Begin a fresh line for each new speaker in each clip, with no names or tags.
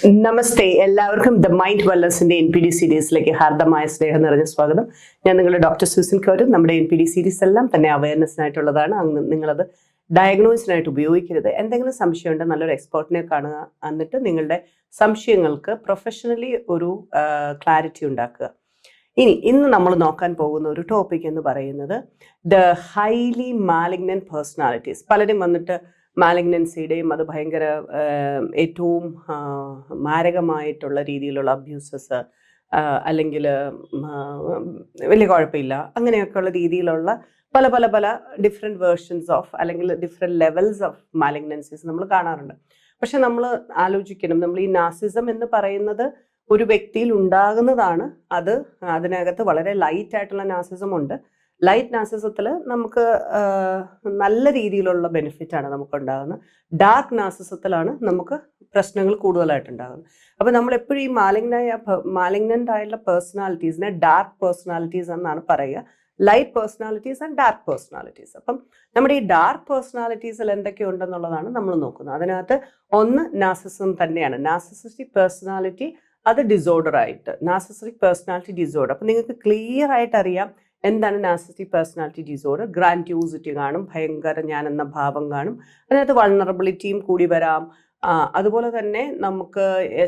നമസ്തേ, എല്ലാവർക്കും the mind വെൽനസിന്റെ NPD സീരീസിലേക്ക് ഹാർദമായ സ്നേഹം നിറഞ്ഞ സ്വാഗതം. ഞാൻ നിങ്ങളുടെ ഡോക്ടർ സൂസൻ കൗരൻ. നമ്മുടെ NPD സീരീസ് എല്ലാം തന്നെ അവയർനെസ്സിനായിട്ടുള്ളതാണ്. നിങ്ങളത് ഡയഗ്നോസിനായിട്ട് ഉപയോഗിക്കരുത്. എന്തെങ്കിലും സംശയമുണ്ട്, നല്ലൊരു എക്സ്പേർട്ടിനെ കാണുക, എന്നിട്ട് നിങ്ങളുടെ സംശയങ്ങൾക്ക് പ്രൊഫഷണലി ഒരു ക്ലാരിറ്റി ഉണ്ടാക്കുക. ഇന്ന് നമ്മൾ നോക്കാൻ പോകുന്ന ഒരു ടോപ്പിക് എന്ന് പറയുന്നത് ദ ഹൈലി മാലിഗ്നന്റ് പേഴ്സണാലിറ്റീസ്. പലരും വന്നിട്ട് മാലിഗ്നൻസിയുടെയും അത് ഭയങ്കര ഏറ്റവും മാരകമായിട്ടുള്ള രീതിയിലുള്ള അബ്യൂസസ് അല്ലെങ്കിൽ വലിയ കുഴപ്പമില്ല അങ്ങനെയൊക്കെയുള്ള രീതിയിലുള്ള പല പല പല ഡിഫറെൻറ്റ് വേർഷൻസ് ഓഫ് അല്ലെങ്കിൽ ഡിഫറെൻറ്റ് ലെവൽസ് ഓഫ് മാലിഗ്നൻസീസ് നമ്മൾ കാണാറുണ്ട്. പക്ഷെ നമ്മൾ ആലോചിക്കണം, നമ്മൾ ഈ നാർസിസം എന്ന് പറയുന്നത് ഒരു വ്യക്തിയിൽ ഉണ്ടാകുന്നതാണ്. അതിനകത്ത് വളരെ ലൈറ്റ് ആയിട്ടുള്ള നാർസിസം ഉണ്ട്. ലൈറ്റ് നാർസിസത്തിൽ നമുക്ക് നല്ല രീതിയിലുള്ള ബെനിഫിറ്റാണ് നമുക്ക് ഉണ്ടാകുന്നത്. ഡാർക്ക് നാർസിസത്തിലാണ് നമുക്ക് പ്രശ്നങ്ങൾ കൂടുതലായിട്ടുണ്ടാകുന്നത്. അപ്പോൾ നമ്മൾ എപ്പോഴും ഈ മാലിഗ്നൻ്റ് ആയിട്ടുള്ള പേഴ്സണാലിറ്റീസിനെ ഡാർക്ക് പേഴ്സണാലിറ്റീസ് എന്നാണ് പറയുക. Light personalities and dark personalities. അപ്പം നമ്മുടെ ഈ ഡാർക്ക് പേഴ്സണാലിറ്റീസിൽ എന്തൊക്കെ ഉണ്ടെന്നുള്ളതാണ് നമ്മൾ നോക്കുന്നത്. അതിനകത്ത് ഒന്ന് നാർസിസം തന്നെയാണ്. നാർസിസിസ്റ്റിക് പേഴ്സണാലിറ്റി അത് ഡിസോർഡർ ആയിട്ട്, നാർസിസിസ്റ്റിക് പേഴ്സണാലിറ്റി ഡിസോർഡർ. അപ്പം നിങ്ങൾക്ക് ക്ലിയർ ആയിട്ട് അറിയാം എന്താണ് നാർസിസിസ്റ്റിക് പേഴ്സണാലിറ്റി ഡിസോർഡർ. ഗ്രാൻഡ്യൂസിറ്റി കാണും, ഭയങ്കര ഞാൻ എന്ന ഭാവം കാണും, അതിനകത്ത് വൾണറബിലിറ്റിയും കൂടി വരാം. അതുപോലെ തന്നെ നമുക്ക്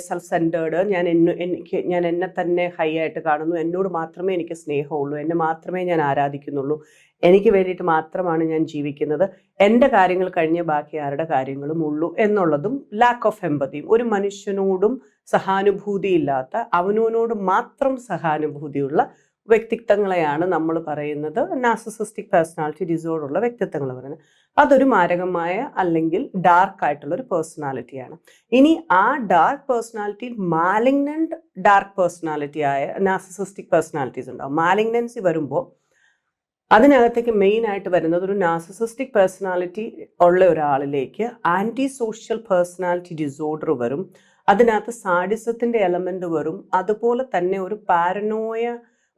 സെൽഫ് സെൻറ്റേർഡ്, ഞാൻ എന്നെ തന്നെ ഹൈ ആയിട്ട് കാണുന്നു, എന്നോട് മാത്രമേ എനിക്ക് സ്നേഹമുള്ളൂ, എന്നെ മാത്രമേ ഞാൻ ആരാധിക്കുന്നുള്ളൂ, എനിക്ക് വേണ്ടിയിട്ട് മാത്രമാണ് ഞാൻ ജീവിക്കുന്നത്, എൻ്റെ കാര്യങ്ങൾ കഴിഞ്ഞ് ബാക്കി ആരുടെ കാര്യങ്ങളും ഉള്ളൂ എന്നുള്ളതും ലാക്ക് ഓഫ് എമ്പതിയും. ഒരു മനുഷ്യനോടും സഹാനുഭൂതിയില്ലാത്ത, അവനോട് മാത്രം സഹാനുഭൂതിയുള്ള വ്യക്തിത്വങ്ങളെയാണ് നമ്മൾ പറയുന്നത് നാർസിസിസ്റ്റിക് പേഴ്സണാലിറ്റി ഡിസോർഡർ ഉള്ള വ്യക്തിത്വങ്ങൾ പറയുന്നത്. അതൊരു മാരകമായ അല്ലെങ്കിൽ ഡാർക്ക് ആയിട്ടുള്ള ഒരു പേഴ്സണാലിറ്റിയാണ്. ഇനി ആ ഡാർക്ക് പേഴ്സണാലിറ്റിയിൽ മാലിഗ്നന്റ് ഡാർക്ക് പേഴ്സണാലിറ്റി ആയ നാർസിസിസ്റ്റിക് പേഴ്സണാലിറ്റീസ് ഉണ്ടാവും. മാലിഗ്നൻസി വരുമ്പോൾ അതിനകത്തേക്ക് മെയിൻ ആയിട്ട് വരുന്നത് ഒരു നാർസിസിസ്റ്റിക് പേഴ്സണാലിറ്റി ഉള്ള ഒരാളിലേക്ക് ആൻറ്റി സോഷ്യൽ പേഴ്സണാലിറ്റി ഡിസോർഡർ വരും. അതിനകത്ത് സാഡിസത്തിൻ്റെ എലമെന്റ് വരും. അതുപോലെ തന്നെ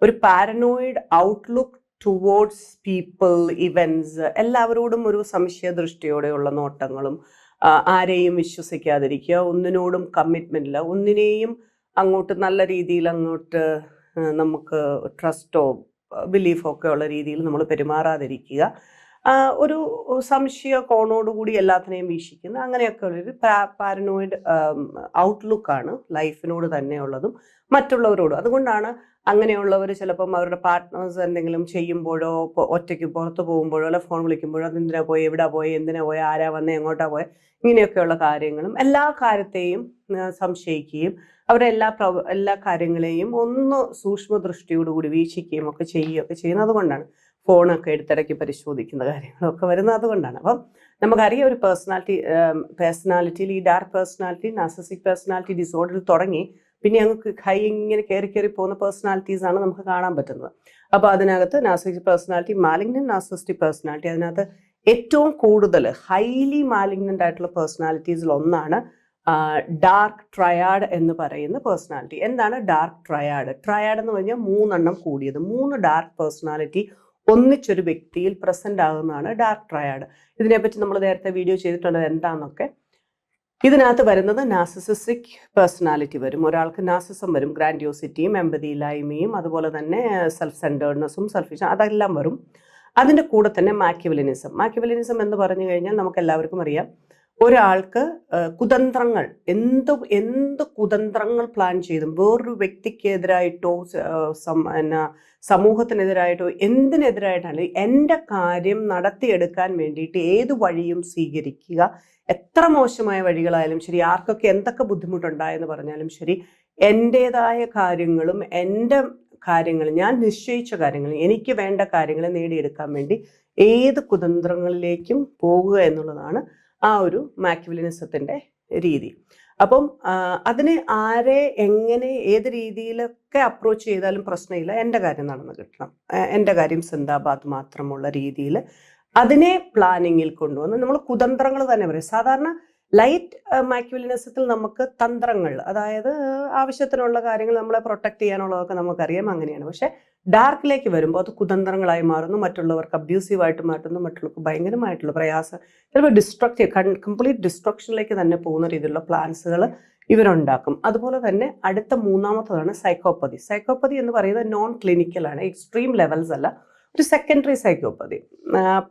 ഒരു paranoid outlook towards people, events, എല്ലാവരോടും ഒരു സംശയ ദൃഷ്ടിയോടെയുള്ള നോട്ടങ്ങളും, ആരെയും വിശ്വസിക്കാതിരിക്കുക, ഒന്നിനോടും കമ്മിറ്റ്മെൻ്റ് ഇല്ല, ഒന്നിനെയും അങ്ങോട്ട് നല്ല രീതിയിൽ അങ്ങോട്ട് നമുക്ക് ട്രസ്റ്റോ ബിലീഫോ ഒക്കെ ഉള്ള രീതിയിൽ നമ്മൾ പെരുമാറാതിരിക്കുക, ഒരു സംശയ കോണോടുകൂടി എല്ലാത്തിനെയും വീക്ഷിക്കുന്ന അങ്ങനെയൊക്കെ ഉള്ളൊരു പാരനോയിഡ് ഔട്ട്ലുക്കാണ് ലൈഫിനോട് തന്നെയുള്ളതും മറ്റുള്ളവരോടും. അതുകൊണ്ടാണ് അങ്ങനെയുള്ളവർ ചിലപ്പം അവരുടെ പാർട്ട്നേഴ്സ് എന്തെങ്കിലും ചെയ്യുമ്പോഴോ, ഒറ്റയ്ക്ക് പുറത്ത് പോകുമ്പോഴോ, അല്ല ഫോൺ വിളിക്കുമ്പോഴോ, അതെന്തിനാ പോയി, എവിടെ പോയി, എന്തിനാ പോയി, ആരാ വന്നേ, എങ്ങോട്ടാ പോയി, ഇങ്ങനെയൊക്കെയുള്ള കാര്യങ്ങളും എല്ലാ കാര്യത്തെയും സംശയിക്കുകയും അവരുടെ എല്ലാ കാര്യങ്ങളെയും ഒന്ന് സൂക്ഷ്മ ദൃഷ്ടിയോടുകൂടി വീക്ഷിക്കുകയും ഒക്കെ ചെയ്യുന്നത് കൊണ്ടാണ്. ഫോണൊക്കെ എടുത്തിടയ്ക്ക് പരിശോധിക്കുന്ന കാര്യങ്ങളൊക്കെ വരുന്നത് അതുകൊണ്ടാണ്. അപ്പം നമുക്കറിയാം ഒരു പേഴ്സണാലിറ്റിയിൽ ഈ ഡാർക്ക് പേഴ്സണാലിറ്റി നാർസിസിസ്റ്റിക് പേഴ്സണാലിറ്റി ഡിസോർഡറിൽ തുടങ്ങി പിന്നെ ഞങ്ങൾക്ക് ഹൈ ഇങ്ങനെ കയറി പോകുന്ന പേഴ്സണാലിറ്റീസാണ് നമുക്ക് കാണാൻ പറ്റുന്നത്. അപ്പോൾ അതിനകത്ത് narcissistic personality, malignant narcissistic personality, അതിനകത്ത് ഏറ്റവും കൂടുതൽ ഹൈലി മാലിഗ്നന്റ് ആയിട്ടുള്ള പേഴ്സണാലിറ്റീസിൽ ഒന്നാണ് ഡാർക്ക് ട്രയാഡ് എന്ന് പറയുന്ന പേഴ്സണാലിറ്റി. എന്താണ് ഡാർക്ക് ട്രയാഡ്? ട്രയാഡ് എന്ന് പറഞ്ഞാൽ 3 കൂടിയത്, 3 ഡാർക്ക് പേഴ്സണാലിറ്റി ഒന്നിച്ചൊരു വ്യക്തിയിൽ പ്രസന്റ് ആകുന്നതാണ് ഡാർക്ക് ട്രയാഡ്. ഇതിനെപ്പറ്റി നമ്മൾ നേരത്തെ വീഡിയോ ചെയ്തിട്ടുണ്ട് എന്താണെന്നൊക്കെ. ഇതിനകത്ത് വരുന്നത് നാർസിസിസ്റ്റിക് പേഴ്സണാലിറ്റി വരും, ഒരാൾക്ക് നാർസിസം വരും, ഗ്രാൻഡ്യോസിറ്റിയും എമ്പതി ഇല്ലായ്മയും അതുപോലെ തന്നെ സെൽഫ് സെൻറ്റേർഡ്നെസ്സും സെൽഫിഷും അതെല്ലാം വരും. അതിൻ്റെ കൂടെ തന്നെ മാക്കിവലിനിസം എന്ന് പറഞ്ഞു കഴിഞ്ഞാൽ നമുക്ക് എല്ലാവർക്കും അറിയാം, ഒരാൾക്ക് കുതന്ത്രങ്ങൾ, എന്ത് കുതന്ത്രങ്ങൾ പ്ലാൻ ചെയ്തും വേറൊരു വ്യക്തിക്കെതിരായിട്ടോ സമൂഹത്തിനെതിരായിട്ടോ എന്തിനെതിരായിട്ടാണ് എൻ്റെ കാര്യം നടത്തിയെടുക്കാൻ വേണ്ടിയിട്ട് ഏത് വഴിയും സ്വീകരിക്കുക, എത്ര മോശമായ വഴികളായാലും ശരി, ആർക്കൊക്കെ എന്തൊക്കെ ബുദ്ധിമുട്ടുണ്ടായെന്ന് പറഞ്ഞാലും ശരി, എൻ്റേതായ കാര്യങ്ങളും എൻ്റെ കാര്യങ്ങൾ, ഞാൻ നിശ്ചയിച്ച കാര്യങ്ങൾ, എനിക്ക് വേണ്ട കാര്യങ്ങളെ നേടിയെടുക്കാൻ വേണ്ടി ഏത് കുതന്ത്രങ്ങളിലേക്കും പോകുക എന്നുള്ളതാണ് ആ ഒരു മാക്കിവലിനിസത്തിൻ്റെ രീതി. അപ്പം അതിനെ ആരെ എങ്ങനെ ഏത് രീതിയിലൊക്കെ അപ്രോച്ച് ചെയ്താലും പ്രശ്നമില്ല, എൻ്റെ കാര്യം നടന്ന് കിട്ടണം, എൻ്റെ കാര്യം സിന്ദാബാദ് മാത്രമുള്ള രീതിയിൽ അതിനെ പ്ലാനിങ്ങിൽ കൊണ്ടുവന്ന് നമ്മൾ കുതന്ത്രങ്ങൾ തന്നെ പറയും. സാധാരണ ലൈറ്റ് മാക്കിവലിനിസത്തിൽ നമുക്ക് തന്ത്രങ്ങൾ, അതായത് ആവശ്യത്തിനുള്ള കാര്യങ്ങൾ നമ്മളെ പ്രൊട്ടക്ട് ചെയ്യാനുള്ളതൊക്കെ നമുക്കറിയാം, അങ്ങനെയാണ്. പക്ഷെ ഡാർക്കിലേക്ക് വരുമ്പോൾ അത് കുതന്ത്രങ്ങളായി മാറുന്നു, മറ്റുള്ളവർക്ക് അബ്യൂസീവായിട്ട് മാറ്റുന്നു, മറ്റുള്ളവർക്ക് ഭയങ്കരമായിട്ടുള്ള പ്രയാസം, ചിലപ്പോൾ കംപ്ലീറ്റ് ഡിസ്ട്രക്ഷനിലേക്ക് തന്നെ പോകുന്ന രീതിയിലുള്ള പ്ലാൻസുകൾ ഇവരുണ്ടാക്കും. അതുപോലെ തന്നെ അടുത്ത മൂന്നാമത്തതാണ് സൈക്കോപ്പതി. സൈക്കോപ്പതി എന്ന് പറയുന്നത് നോൺ ക്ലിനിക്കലാണ്, എക്സ്ട്രീം ലെവൽസ് അല്ല, ഒരു സെക്കൻഡറി സൈക്കോപ്പതി.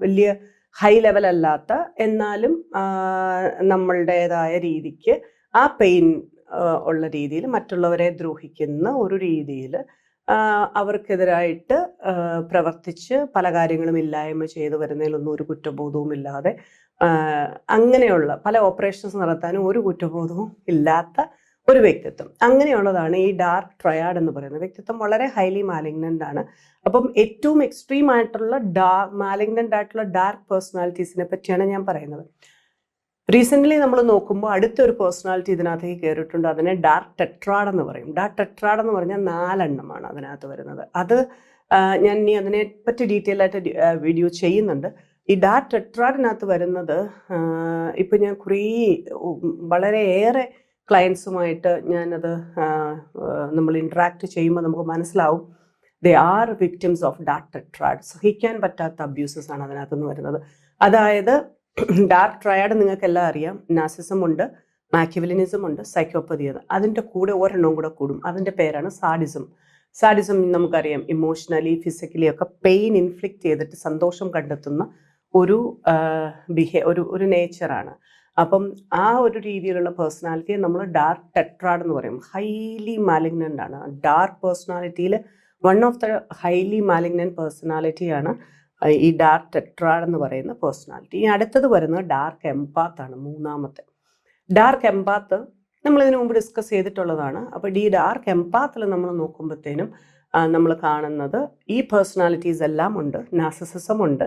വലിയ ഹൈ ലെവൽ അല്ലാത്ത, എന്നാലും നമ്മളുടേതായ രീതിക്ക് ആ പെയിൻ ഉള്ള രീതിയിൽ മറ്റുള്ളവരെ ദ്രോഹിക്കുന്ന ഒരു രീതിയിൽ അവർക്കെതിരായിട്ട് പ്രവർത്തിച്ച് പല കാര്യങ്ങളും ഇല്ലായ്മ ചെയ്തു വരുന്നതിലൊന്നും ഒരു കുറ്റബോധവും ഇല്ലാതെ അങ്ങനെയുള്ള പല ഓപ്പറേഷൻസ് നടത്താനും ഒരു കുറ്റബോധവും ഇല്ലാത്ത ഒരു വ്യക്തിത്വം. അങ്ങനെയുള്ളതാണ് ഈ ഡാർക്ക് ട്രയാഡ് എന്ന് പറയുന്നത്. വ്യക്തിത്വം വളരെ ഹൈലി മാലിഗ്നൻ്റ് ആണ്. അപ്പം ഏറ്റവും എക്സ്ട്രീം ആയിട്ടുള്ള മാലിഗ്നൻ്റ് ആയിട്ടുള്ള ഡാർക്ക് പേഴ്സണാലിറ്റീസിനെ പറ്റിയാണ് ഞാൻ പറയുന്നത്. റീസെൻ്റ്ലി നമ്മൾ നോക്കുമ്പോൾ അടുത്തൊരു പേഴ്സണാലിറ്റി ഇതിനകത്തേക്ക് കയറിയിട്ടുണ്ട്. അതിനെ ഡാർക്ക് ടെട്രാഡ് എന്ന് പറയും. ഡാർക്ക് ടെട്രാഡ് എന്ന് പറഞ്ഞാൽ 4 എണ്ണമാണ് അതിനകത്ത് വരുന്നത്. അത് ഞാൻ ഇനി അതിനെപ്പറ്റി ഡീറ്റെയിൽ ആയിട്ട് വീഡിയോ ചെയ്യുന്നുണ്ട്. ഈ ഡാർക്ക് ടെട്രാഡിനകത്ത് വരുന്നത് ഇപ്പം ഞാൻ വളരെയേറെ ക്ലയൻസുമായിട്ട് ഞാനത് നമ്മൾ ഇൻട്രാക്ട് ചെയ്യുമ്പോൾ നമുക്ക് മനസ്സിലാവും, they are victims of dark tetrad. സഹിക്കാൻ പറ്റാത്ത അബ്യൂസസ് ആണ് അതിനകത്തുനിന്ന് വരുന്നത്. അതായത് ഡാർക്ക് ട്രയാഡ് നിങ്ങൾക്കെല്ലാം അറിയാം. നാർസിസം ഉണ്ട്, മാക്കിയവലിനിസം ഉണ്ട്, സൈക്കോപ്പതി. അതിൻ്റെ കൂടെ ഒരെണ്ണവും കൂടെ കൂടും. അതിൻ്റെ പേരാണ് സാഡിസം. സാഡിസം നമുക്കറിയാം, ഇമോഷണലി ഫിസിക്കലി ഒക്കെ പെയിൻ ഇൻഫ്ലിക്റ്റ് ചെയ്തിട്ട് സന്തോഷം കണ്ടെത്തുന്ന ഒരു ഒരു നേച്ചറാണ്. അപ്പം ആ ഒരു രീതിയിലുള്ള പേഴ്സണാലിറ്റിയെ നമ്മൾ ഡാർക്ക് ടെട്രാഡ് എന്ന് പറയും. ഹൈലി മാലിഗ്നൻ്റ് ആണ്. ഡാർക്ക് പേഴ്സണാലിറ്റിയിൽ one of the highly malignant പേഴ്സണാലിറ്റിയാണ് ഈ ഡാർക്ക് ടെട്രാഡ് എന്ന് പറയുന്ന പേഴ്സണാലിറ്റി. ഈ അടുത്തത് വരുന്നത് ഡാർക്ക് എംപാത്ത് ആണ്, മൂന്നാമത്തെ. ഡാർക്ക് എംപാത്ത് നമ്മളിതിനു മുമ്പ് ഡിസ്കസ് ചെയ്തിട്ടുള്ളതാണ്. അപ്പോൾ ഈ ഡാർക്ക് എംപാത്തിൽ നമ്മൾ നോക്കുമ്പോഴത്തേനും നമ്മൾ കാണുന്നത് ഈ പേഴ്സണാലിറ്റീസ് എല്ലാം ഉണ്ട്. നാർസിസിസം ഉണ്ട്,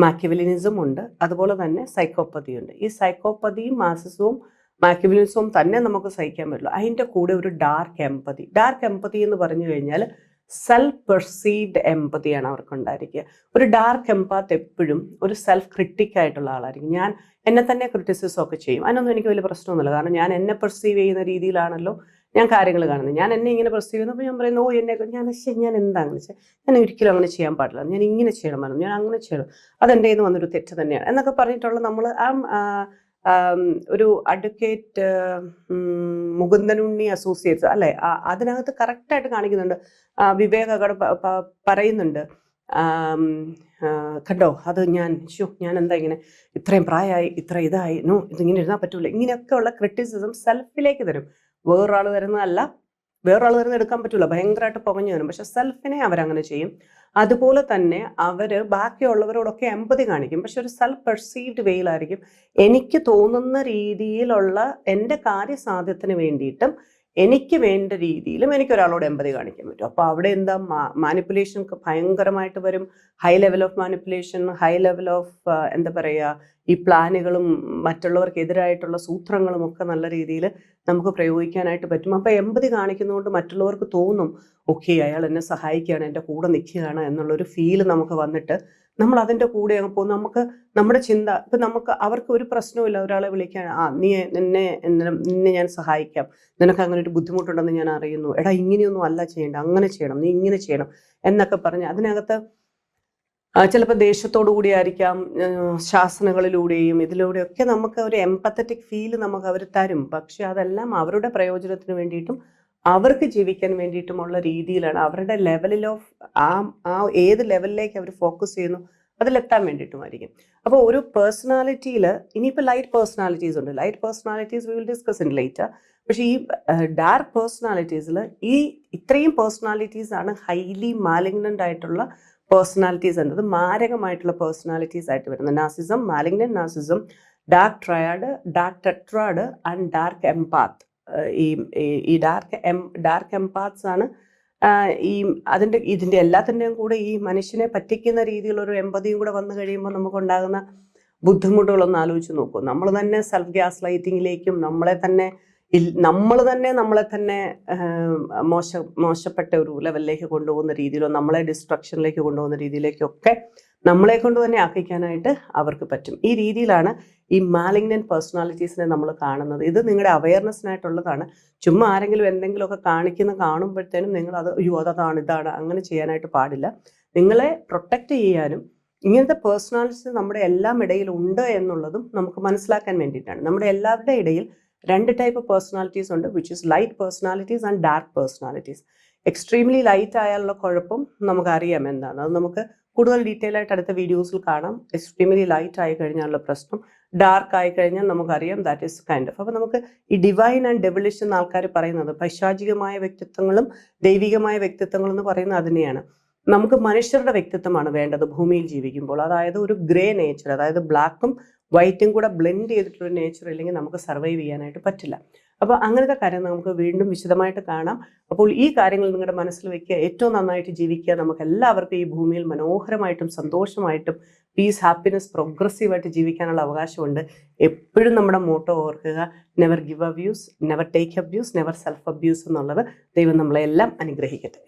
മാക്കിയവലിനിസം ഉണ്ട്, അതുപോലെ തന്നെ സൈക്കോപ്പതി ഉണ്ട്. ഈ സൈക്കോപ്പതിയും നാർസിസവും മാക്കിയവലിനിസവും തന്നെ നമുക്ക് സഹിക്കാൻ പറ്റില്ല. അതിൻ്റെ കൂടെ ഒരു ഡാർക്ക് എംപതി. ഡാർക്ക് എംപതി എന്ന് പറഞ്ഞു കഴിഞ്ഞാൽ സെൽഫ് പെർസീവ്ഡ് എംപതിയാണ് അവർക്കുണ്ടായിരിക്കുക. ഒരു ഡാർക്ക് എംപാത്ത് എപ്പോഴും ഒരു സെൽഫ് ക്രിട്ടിക് ആയിട്ടുള്ള ആളായിരിക്കും. ഞാൻ എന്നെ തന്നെ ക്രിറ്റിസിസം ഒക്കെ ചെയ്യും. അതിനൊന്നും എനിക്ക് വലിയ പ്രശ്നമൊന്നുമില്ല. കാരണം ഞാൻ എന്നെ പെർസീവ് ചെയ്യുന്ന രീതിയിലാണല്ലോ ഞാൻ കാര്യങ്ങൾ കാണുന്നത്. ഞാൻ എന്നെ ഇങ്ങനെ പെർസീവ് ചെയ്യുന്നപ്പോൾ ഞാൻ പറയുന്നു, ഞാൻ എന്താ അങ്ങനെ ചെയ്യാം, ഞാൻ ഒരിക്കലും അങ്ങനെ ചെയ്യാൻ പാടില്ല, ഞാൻ ഇങ്ങനെ ചെയ്യണമായിരുന്നു, ഞാൻ അങ്ങനെ ചെയ്യണം, അതെൻ്റെ കയ്യിൽ നിന്ന് വന്നൊരു തെറ്റ് തന്നെയാണ് എന്നൊക്കെ പറഞ്ഞിട്ടുള്ള നമ്മൾ ഒരു അഡ്വക്കേറ്റ് മുകുന്ദനുണ്ണി അസോസിയേറ്റ്സ് അല്ലേ, അതിനകത്ത് കറക്റ്റായിട്ട് കാണിക്കുന്നുണ്ട്. വിവേക് അവിടെ പറയുന്നുണ്ട്, കണ്ടോ അത് ഞാൻ എന്താ ഇങ്ങനെ ഇത്രയും പ്രായമായി ഇത്ര ഇതായി, ഇതിങ്ങനെ ഇരുന്നാൽ പറ്റൂല, ഇങ്ങനെയൊക്കെ ഉള്ള ക്രിറ്റിസിസം സെൽഫിലേക്ക് തരും. വേറൊരാൾ തരുന്നതല്ല, വേറൊരാൾ തരുന്ന എടുക്കാൻ പറ്റൂല, ഭയങ്കരമായിട്ട് പുകഞ്ഞു വരും. പക്ഷെ സെൽഫിനെ അവരങ്ങനെ ചെയ്യും. അതുപോലെ തന്നെ അവർ ബാക്കിയുള്ളവരോടൊക്കെ എമ്പതി കാണിക്കും, പക്ഷെ ഒരു സെൽഫ് പെർസീവ്ഡ് വേയിലായിരിക്കും. എനിക്ക് തോന്നുന്ന രീതിയിലുള്ള എൻ്റെ കാര്യസാധ്യത്തിന് വേണ്ടിയിട്ടും എനിക്ക് വേണ്ട രീതിയിലും എനിക്കൊരാളോട് എമ്പതി കാണിക്കാൻ പറ്റും. അപ്പോൾ അവിടെ എന്താ മാനിപ്പുലേഷൻ ഭയങ്കരമായിട്ട് വരും. High level of manipulation, high level of എന്താ പറയുക, ഈ പ്ലാനുകളും മറ്റുള്ളവർക്കെതിരായിട്ടുള്ള സൂത്രങ്ങളും ഒക്കെ നല്ല രീതിയിൽ നമുക്ക് പ്രയോഗിക്കാനായിട്ട് പറ്റും. അപ്പോൾ എമ്പതി കാണിക്കുന്നതുകൊണ്ട് മറ്റുള്ളവർക്ക് തോന്നും, ഓക്കെ അയാൾ എന്നെ സഹായിക്കുകയാണ്, എൻ്റെ കൂടെ നിൽക്കുകയാണ് എന്നുള്ളൊരു ഫീല് നമുക്ക് വന്നിട്ട് നമ്മൾ അതിൻ്റെ കൂടെ അങ്ങ് പോകും. നമുക്ക് നമ്മുടെ ചിന്ത ഇപ്പം നമുക്ക് അവർക്ക് ഒരു പ്രശ്നവുമില്ല, ഒരാളെ വിളിക്കാൻ, നിന്നെ ഞാൻ സഹായിക്കാം, നിനക്ക് അങ്ങനെ ഒരു ബുദ്ധിമുട്ടുണ്ടെന്ന് ഞാൻ അറിയുന്നു, എടാ ഇങ്ങനെയൊന്നും അല്ല ചെയ്യേണ്ട, അങ്ങനെ ചെയ്യണം, നീ ഇങ്ങനെ ചെയ്യണം എന്നൊക്കെ പറഞ്ഞ് അതിനകത്ത് ചിലപ്പോൾ ദേഷ്യത്തോടു കൂടിയായിരിക്കാം, ശാസനകളിലൂടെയും ഇതിലൂടെയൊക്കെ നമുക്ക് ഒരു എംപത്തറ്റിക് ഫീല് നമുക്ക് അവർ തരും. പക്ഷെ അതെല്ലാം അവരുടെ പ്രയോജനത്തിന് വേണ്ടിയിട്ടും അവർക്ക് ജീവിക്കാൻ വേണ്ടിയിട്ടുമുള്ള രീതിയിലാണ്, അവരുടെ ലെവലിൽ ഓഫ് ആ ഏത് ലെവലിലേക്ക് അവർ ഫോക്കസ് ചെയ്യുന്നു അതിലെത്താൻ വേണ്ടിയിട്ടുമായിരിക്കും. അപ്പോൾ ഒരു പേഴ്സണാലിറ്റിയിൽ ഇനിയിപ്പോൾ ലൈറ്റ് പേഴ്സണാലിറ്റീസ് ഉണ്ട്. Light personalities we will discuss in later. പക്ഷേ ഈ ഡാർക്ക് പേഴ്സണാലിറ്റീസിൽ ഇത്രയും പേഴ്സണാലിറ്റീസ് ആണ് ഹൈലി മാലിഗ്നൻ്റ് ആയിട്ടുള്ള പേഴ്സണാലിറ്റീസ് എന്നത് മാരകമായിട്ടുള്ള പേഴ്സണാലിറ്റീസ് ആയിട്ട് വരുന്നത്. Narcissism, malignant narcissism, dark triad, dark tetrad and dark empath. ഈ ഡാർക്ക് എംപാത്ത്സ് ആണ് ഇതിൻ്റെ എല്ലാത്തിൻ്റെയും കൂടെ ഈ മനുഷ്യനെ പറ്റിക്കുന്ന രീതിയിലൊരു എമ്പതിയും കൂടെ വന്നു കഴിയുമ്പോൾ നമുക്കുണ്ടാകുന്ന ബുദ്ധിമുട്ടുകളൊന്ന് ആലോചിച്ച് നോക്കൂ. നമ്മൾ തന്നെ സെൽഫ് ഗ്യാസ് ലൈറ്റിങ്ങിലേക്കും നമ്മളെ തന്നെ മോശപ്പെട്ട ഒരു ലെവലിലേക്ക് കൊണ്ടുപോകുന്ന രീതിയിലോ നമ്മളെ ഡിസ്ട്രക്ഷനിലേക്ക് കൊണ്ടുപോകുന്ന രീതിയിലേക്കൊക്കെ നമ്മളെ കൊണ്ട് തന്നെ ആക്കിക്കാനായിട്ട് അവർക്ക് പറ്റും. ഈ രീതിയിലാണ് ഈ മാലിഗ്നൻ്റ് പേഴ്സണാലിറ്റീസിനെ നമ്മൾ കാണുന്നത്. ഇത് നിങ്ങളുടെ അവയർനെസ്സിനായിട്ടുള്ളതാണ്. ചുമ്മാ ആരെങ്കിലും എന്തെങ്കിലുമൊക്കെ കാണുമ്പോഴത്തേനും നിങ്ങൾ അത് ഇതാണ് അങ്ങനെ ചെയ്യാനായിട്ട് പാടില്ല. നിങ്ങളെ പ്രൊട്ടക്റ്റ് ചെയ്യാനും ഇങ്ങനത്തെ പേഴ്സണാലിറ്റീസ് നമ്മുടെ എല്ലാം ഇടയിൽ ഉണ്ട് എന്നുള്ളതും നമുക്ക് മനസ്സിലാക്കാൻ വേണ്ടിയിട്ടാണ്. നമ്മുടെ എല്ലാവരുടെ ഇടയിൽ രണ്ട് ടൈപ്പ് പേഴ്സണാലിറ്റീസ് ഉണ്ട്, which is light personalities and dark personalities. Extremely light ആയാലുള്ള കുഴപ്പം നമുക്കറിയാം എന്താണ്, അത് നമുക്ക് കൂടുതൽ ഡീറ്റെയിൽ ആയിട്ട് അടുത്ത വീഡിയോസിൽ കാണാം. എക്സ്ട്രീംലി ലൈറ്റ് ആയി കഴിഞ്ഞാലുള്ള പ്രശ്നം, ഡാർക്ക് ആയി കഴിഞ്ഞാൽ നമുക്കറിയാം ദാറ്റ് ഈസ് കൈൻഡ് ഓഫ്. അപ്പോൾ നമുക്ക് ഈ ഡിവൈൻ ആൻഡ് ഡെവിളിഷ് എന്ന് ആൾക്കാർ പറയുന്നത്, പൈശാചികമായ വ്യക്തിത്വങ്ങളും ദൈവികമായ വ്യക്തിത്വങ്ങളും എന്ന് പറയുന്നത് അതിനെയാണ്. നമുക്ക് മനുഷ്യരുടെ വ്യക്തിത്വമാണ് വേണ്ടത് ഭൂമിയിൽ ജീവിക്കുമ്പോൾ. അതായത് ഒരു ഗ്രേ നേച്ചർ, അതായത് ബ്ലാക്കും വൈറ്റും കൂടെ ബ്ലെൻഡ് ചെയ്തിട്ടുള്ള നേച്ചർ ഇല്ലെങ്കിൽ നമുക്ക് സർവൈവ് ചെയ്യാനായിട്ട് പറ്റില്ല. അപ്പോൾ അങ്ങനത്തെ കാര്യം നമുക്ക് വീണ്ടും വിശദമായിട്ട് കാണാം. അപ്പോൾ ഈ കാര്യങ്ങൾ നിങ്ങളുടെ മനസ്സിൽ വെക്കുക, ഏറ്റവും നന്നായിട്ട് ജീവിക്കുക. നമുക്ക് എല്ലാവർക്കും ഈ ഭൂമിയിൽ മനോഹരമായിട്ടും സന്തോഷമായിട്ടും പീസ്, ഹാപ്പിനെസ്, പ്രോഗ്രസീവായിട്ട് ജീവിക്കാനുള്ള അവകാശമുണ്ട്. എപ്പോഴും നമ്മുടെ മോട്ടോ ഓർക്കുക, never give abuse, never take abuse, never self abuse എന്നുള്ളത്. ദൈവം നമ്മളെല്ലാം അനുഗ്രഹിക്കട്ടെ.